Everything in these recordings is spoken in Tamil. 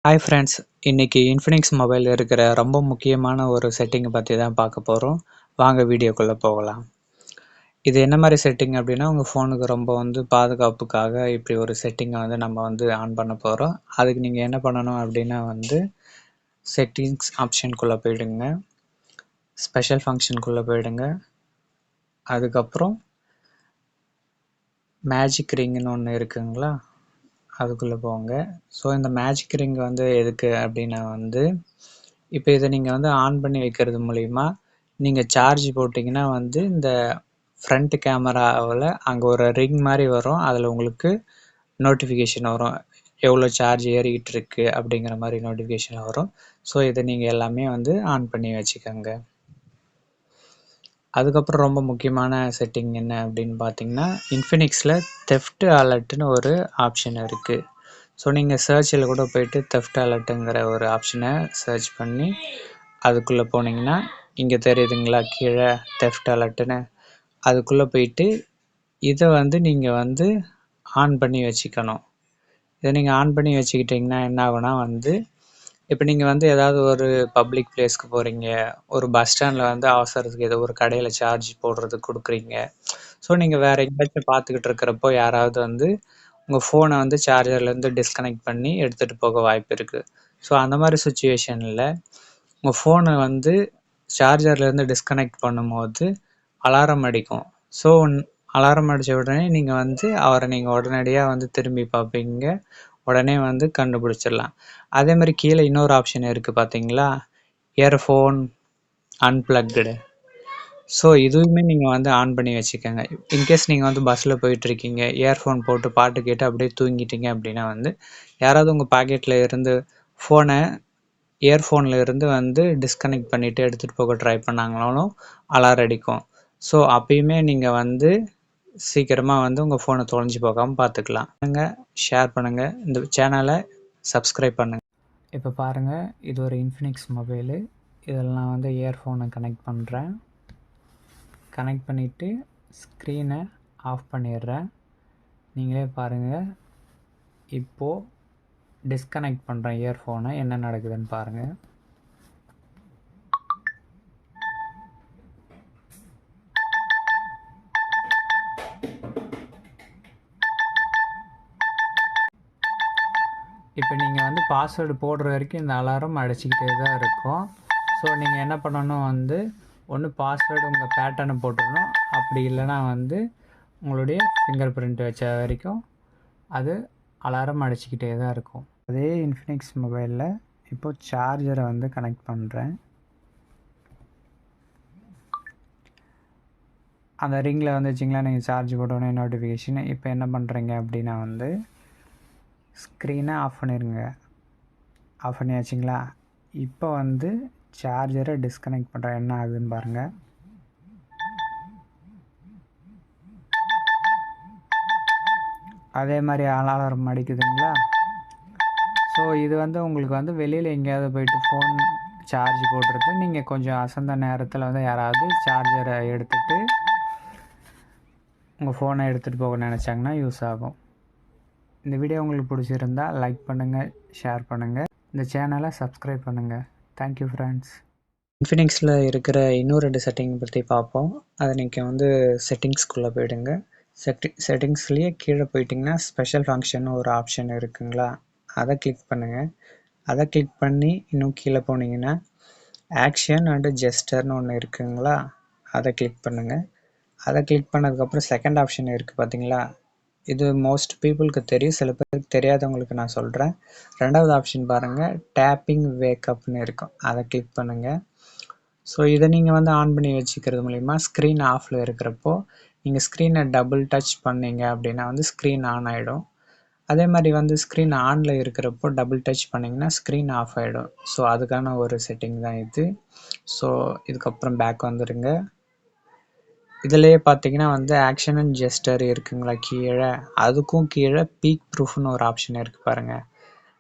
ஹாய் ஃப்ரெண்ட்ஸ், இன்னைக்கு இன்ஃபினிக்ஸ் மொபைல் இருக்கிற ரொம்ப முக்கியமான ஒரு செட்டிங்கை பற்றி தான் பார்க்க போகிறோம். வாங்க வீடியோக்குள்ளே போகலாம். இது என்ன மாதிரி செட்டிங் அப்படின்னா, உங்கள் ஃபோனுக்கு ரொம்ப பாதுகாப்புக்காக இப்படி ஒரு செட்டிங்கை நம்ம ஆன் பண்ண போகிறோம். அதுக்கு நீங்கள் என்ன பண்ணணும் அப்படின்னா செட்டிங்ஸ் ஆப்ஷனுக்குள்ளே போயிடுங்க, ஸ்பெஷல் ஃபங்க்ஷனுக்குள்ளே போயிடுங்க, அதுக்கப்புறம் மேஜிக் ரிங்னு ஒன்று இருக்குங்களா, அதுக்குள்ளே போங்க. ஸோ இந்த மேஜிக் ரிங் எதுக்கு அப்படின்னா இப்போ இதை நீங்கள் ஆன் பண்ணி வைக்கிறது மூலிமா நீங்கள் சார்ஜ் போட்டிங்கன்னா இந்த ஃப்ரண்ட் கேமராவில் அங்கே ஒரு ரிங் மாதிரி வரும். அதில் உங்களுக்கு நோட்டிஃபிகேஷன் வரும், எவ்வளோ சார்ஜ் ஏறிக்கிட்டு இருக்கு அப்படிங்கிற மாதிரி நோட்டிஃபிகேஷன் வரும். ஸோ இதை நீங்கள் எல்லாமே ஆன் பண்ணி வச்சுக்கோங்க. அதுக்கப்புறம் ரொம்ப முக்கியமான செட்டிங் என்ன அப்படின்னு பார்த்தீங்கன்னா, இன்ஃபினிக்ஸில் தெஃப்ட் அலர்ட்னு ஒரு ஆப்ஷன் இருக்குது. ஸோ நீங்கள் சர்ச்சில் கூட போயிட்டு தெஃப்ட் அலர்ட்டுங்கிற ஒரு ஆப்ஷனை சர்ச் பண்ணி அதுக்குள்ளே போனீங்கன்னா இங்கே தெரியுதுங்களா கீழே தெஃப்ட் அலர்ட்டுன்னு, அதுக்குள்ளே போயிட்டு இதை நீங்கள் ஆன் பண்ணி வச்சுக்கணும். இதை நீங்கள் ஆன் பண்ணி வச்சுக்கிட்டிங்கன்னா என்ன ஆகுனா இப்போ நீங்கள் ஏதாவது ஒரு பப்ளிக் பிளேஸ்க்கு போகிறீங்க, ஒரு பஸ் ஸ்டாண்டில் அவசரத்துக்கு ஏதோ ஒரு கடையில் சார்ஜ் போடுறதுக்கு கொடுக்குறீங்க. ஸோ நீங்கள் வேறு எங்கேயாச்சும் பார்த்துக்கிட்டு இருக்கிறப்போ யாராவது உங்கள் ஃபோனை சார்ஜர்லேருந்து டிஸ்கனெக்ட் பண்ணி எடுத்துகிட்டு போக வாய்ப்பு இருக்குது. ஸோ அந்த மாதிரி சுச்சுவேஷனில் உங்கள் ஃபோனை சார்ஜர்லேருந்து டிஸ்கனெக்ட் பண்ணும்போது அலாரம் அடிக்கும். ஸோ அலாரம் அடித்த உடனே நீங்கள் அவரை நீங்கள் உடனடியாக திரும்பி பார்ப்பீங்க, உடனே கண்டுபிடிச்சிடலாம். அதே மாதிரி கீழே இன்னொரு ஆப்ஷன் இருக்குது பார்த்தீங்களா, இயர்ஃபோன் அன்பிளக்டு. ஸோ இதுவுமே நீங்கள் ஆன் பண்ணி வச்சுக்கோங்க. இன்கேஸ் நீங்கள் பஸ்ஸில் போயிட்டுருக்கீங்க, இயர்ஃபோன் போட்டு பாட்டு கேட்டு அப்படியே தூங்கிட்டீங்க அப்படின்னா யாராவது உங்கள் பாக்கெட்டில் இருந்து ஃபோனை இயர்ஃபோனில் இருந்து டிஸ்கனெக்ட் பண்ணிவிட்டு எடுத்துகிட்டு போக ட்ரை பண்ணாங்கனாலும் அலாரம் அடிக்கும். ஸோ அப்பயுமே நீங்கள் சீக்கிரமாக உங்கள் ஃபோனை தொலைஞ்சி போகாமல் பார்த்துக்கலாம். ஷேர் பண்ணுங்கள், இந்த சேனலை சப்ஸ்கிரைப் பண்ணுங்கள். இப்போ பாருங்கள், இது ஒரு இன்ஃபினிக்ஸ் மொபைலு. இதில் நான் இயர்ஃபோனை கனெக்ட் பண்ணுறேன். கனெக்ட் பண்ணிவிட்டு ஸ்க்ரீனை ஆஃப் பண்ணிடுறேன். நீங்களே பாருங்கள், இப்போது டிஸ்கனெக்ட் பண்ணுறேன் இயர்ஃபோனை, என்ன நடக்குதுன்னு பாருங்கள். இப்போ நீங்கள் பாஸ்வேர்டு போடுற வரைக்கும் இந்த அலாரம் அடிச்சுக்கிட்டே தான் இருக்கும். ஸோ நீங்கள் என்ன பண்ணணும் ஒன்று பாஸ்வேர்டு உங்கள் பேட்டர்னை போட்டுடணும், அப்படி இல்லைனா உங்களுடைய ஃபிங்கர் பிரிண்ட் வச்ச வரைக்கும் அது அலாரம் அடிச்சுக்கிட்டே தான் இருக்கும். அதே இன்ஃபினிக்ஸ் மொபைலில் இப்போது சார்ஜரை கனெக்ட் பண்ணுறேன். அந்த ரிங்கில் வச்சுங்களா, நீங்கள் சார்ஜ் போட்டோன்னே நோட்டிஃபிகேஷன். இப்போ என்ன பண்ணுறீங்க அப்படின்னா ஸ்க்ரீனை ஆஃப் பண்ணிடுங்க. ஆஃப் பண்ணியாச்சுங்களா, இப்போ சார்ஜரை டிஸ்கனெக்ட் பண்ணுறேன், என்ன ஆகுதுன்னு பாருங்கள். அதே மாதிரி அலாரம் அடிக்குதுங்களா. ஸோ இது உங்களுக்கு வெளியில் எங்கேயாவது போயிட்டு ஃபோன் சார்ஜ் போடுறது, நீங்கள் கொஞ்சம் அசந்த நேரத்தில் யாராவது சார்ஜரை எடுத்துகிட்டு உங்கள் ஃபோனை எடுத்துகிட்டு போக நினச்சாங்கன்னா யூஸ் ஆகும். இந்த வீடியோ உங்களுக்கு பிடிச்சிருந்தா லைக் பண்ணுங்கள், ஷேர் பண்ணுங்கள், இந்த சேனலை சப்ஸ்கிரைப் பண்ணுங்கள். Thank you friends. இன்ஃபினிக்ஸில் இருக்கிற இன்னும் 2 செட்டிங் பற்றி பார்ப்போம். அதை நீங்கள் செட்டிங்ஸ்குள்ளே போயிடுங்க. செட்டிங்ஸ்லேயே கீழே போயிட்டிங்கன்னா ஸ்பெஷல் ஃபங்க்ஷன் ஒரு ஆப்ஷன் இருக்குங்களா, அதை கிளிக் பண்ணுங்கள். அதை கிளிக் பண்ணி இன்னும் கீழே போனீங்கன்னா ஆக்ஷன் அண்டு ஜெஸ்டர்னு ஒன்று இருக்குங்களா, அதை கிளிக் பண்ணுங்கள். அதை கிளிக் பண்ணதுக்கப்புறம் செகண்ட் ஆப்ஷன் இருக்குது பார்த்தீங்களா, இது மோஸ்ட் பீப்புளுக்கு தெரியும், சில பேருக்கு தெரியாதவங்களுக்கு நான் சொல்கிறேன். ரெண்டாவது ஆப்ஷன் பாருங்கள், டேப்பிங் வேக்கப்னு இருக்கும், அதை கிளிக் பண்ணுங்கள். ஸோ இதை நீங்கள் ஆன் பண்ணி வச்சுக்கிறது மூலிமா ஸ்க்ரீன் ஆஃபில் இருக்கிறப்போ நீங்கள் ஸ்க்ரீனை டபுள் டச் பண்ணிங்க அப்படின்னா ஸ்க்ரீன் ஆன் ஆகிடும். அதே மாதிரி ஸ்க்ரீன் ஆனில் இருக்கிறப்போ டபுள் டச் பண்ணிங்கன்னா ஸ்க்ரீன் ஆஃப் ஆகிடும். ஸோ அதுக்கான ஒரு செட்டிங் தான் இது. ஸோ இதுக்கப்புறம் பேக் வந்துடுங்க. இதிலேயே பார்த்தீங்கன்னா ஆக்ஷன் அண்ட் ஜெஸ்டர் இருக்குங்களா கீழே, அதுக்கும் கீழே பீக் ப்ரூஃப்னு ஒரு ஆப்ஷன் இருக்குது பாருங்கள்.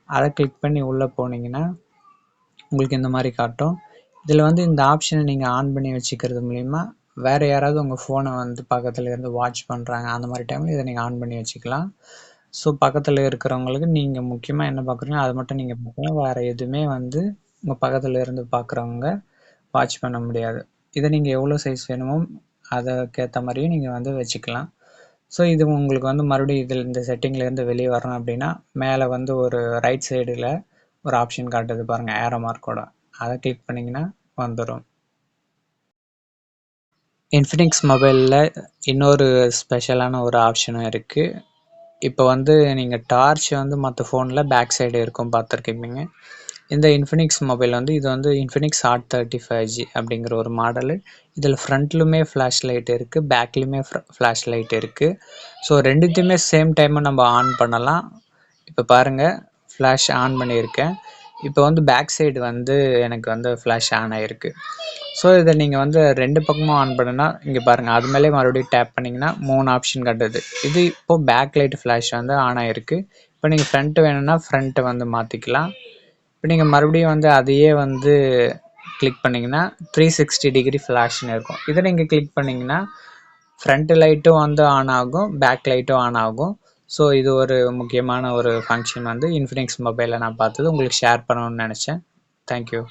அதை கிளிக் பண்ணி உள்ளே போனீங்கன்னா உங்களுக்கு இந்த மாதிரி காட்டும். இதில் இந்த ஆப்ஷனை நீங்கள் ஆன் பண்ணி வச்சுக்கிறது மூலிமா வேறு யாராவது உங்கள் ஃபோனை பக்கத்தில் இருந்து வாட்ச் பண்ணுறாங்க, அந்த மாதிரி டைமில் இதை நீங்கள் ஆன் பண்ணி வச்சுக்கலாம். ஸோ பக்கத்தில் இருக்கிறவங்களுக்கு நீங்கள் முக்கியமாக என்ன பார்க்குறீங்களோ அதை மட்டும் நீங்கள் பார்க்கலாம். வேறு எதுவுமே வந்து உங்கள் பக்கத்தில் இருந்து பார்க்குறவங்க வாட்ச் பண்ண முடியாது. இதை நீங்கள் எவ்வளோ சைஸ் வேணுமோ அதுக்கேற்ற மாதிரியும் நீங்கள் வந்து வச்சுக்கலாம். ஸோ இது உங்களுக்கு வந்து மறுபடியும் இதில் இந்த செட்டிங்லேருந்து வெளியே வரணும் அப்படின்னா மேலே வந்து ஒரு ரைட் சைடில் ஒரு ஆப்ஷன் காட்டுது பாருங்கள், ஏரோ மார்க்கோட. அதை கிளிக் பண்ணிங்கன்னா வந்துடும். இன்ஃபினிக்ஸ் மொபைலில் இன்னொரு ஸ்பெஷலான ஒரு ஆப்ஷனும் இருக்குது. இப்போ வந்து நீங்கள் டார்ச் வந்து மற்ற ஃபோனில் பேக் சைடு இருக்கும் பார்த்துருக்கீங்க. இந்த இன்ஃபினிக்ஸ் மொபைல் வந்து இது வந்து இன்ஃபினிக்ஸ் ஹாட் 35G அப்படிங்கிற ஒரு மாடலு. இதில் ஃப்ரண்ட்லுமே ஃப்ளாஷ் லைட் இருக்குது, பேக்லேயுமே ஃப்ளாஷ் லைட் இருக்குது. ஸோ ரெண்டுத்தையுமே சேம் டைமில் நம்ம ஆன் பண்ணலாம். இப்போ பாருங்கள், ஃப்ளாஷ் ஆன் பண்ணியிருக்கேன். இப்போ வந்து பேக் சைடு வந்து எனக்கு வந்து ஃப்ளாஷ் ஆன் ஆகிருக்கு. ஸோ இதை நீங்கள் வந்து 2 பக்கமும் ஆன் பண்ணுன்னா இங்கே பாருங்கள், அது மேலே மறுபடியும் டேப் பண்ணிங்கன்னா 3 ஆப்ஷன் காட்டுது. இது இப்போது பேக் லைட் ஃப்ளாஷ் வந்து ஆன் ஆகிருக்கு. இப்போ நீங்கள் ஃப்ரண்ட்டு வேணும்னா ஃப்ரண்ட்டை வந்து மாற்றிக்கலாம். இப்போ நீங்கள் மறுபடியும் வந்து அதையே வந்து கிளிக் பண்ணிங்கன்னா 360 டிகிரி ஃப்ளாஷ்னு இருக்கும். இதை நீங்கள் கிளிக் பண்ணிங்கன்னா ஃப்ரண்ட் லைட்டும் வந்து ஆன் ஆகும், பேக் லைட்டும் ஆன் ஆகும். ஸோ இது ஒரு முக்கியமான ஒரு ஃபங்க்ஷன் வந்து இன்ஃபினிக்ஸ் மொபைலில் நான் பார்த்தது உங்களுக்கு ஷேர் பண்ணணும்னு நினச்சேன். தேங்க்யூ.